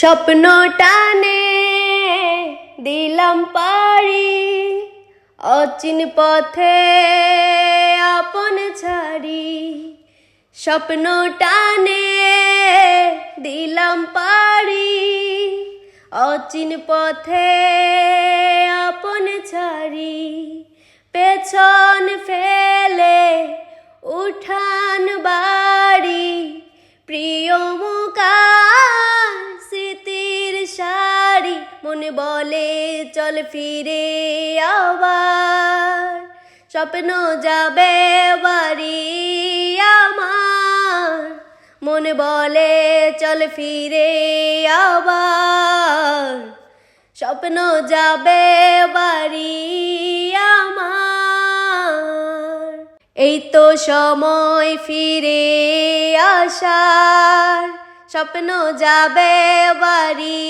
স্বপ্ন টানে দিলাম পাড়ি, অচিন পথে আপন ছাড়ি। স্বপ্ন টানে দিলাম পাড়ি, অচিন পথে আপন ছাড়ি। পেছন ফেলে উঠান বাড়ি, প্রিয় মুখার স্মৃতির সারি। মনে বলে চল ফিরে আবার, স্বপ্ন যাবে বাড়ি আমার। মনে বলে চল ফিরে আবার, স্বপ্ন যাবে বাড়ি আমার। এই তো সময় ফিরে আসার, স্বপ্ন যাবে বাড়ি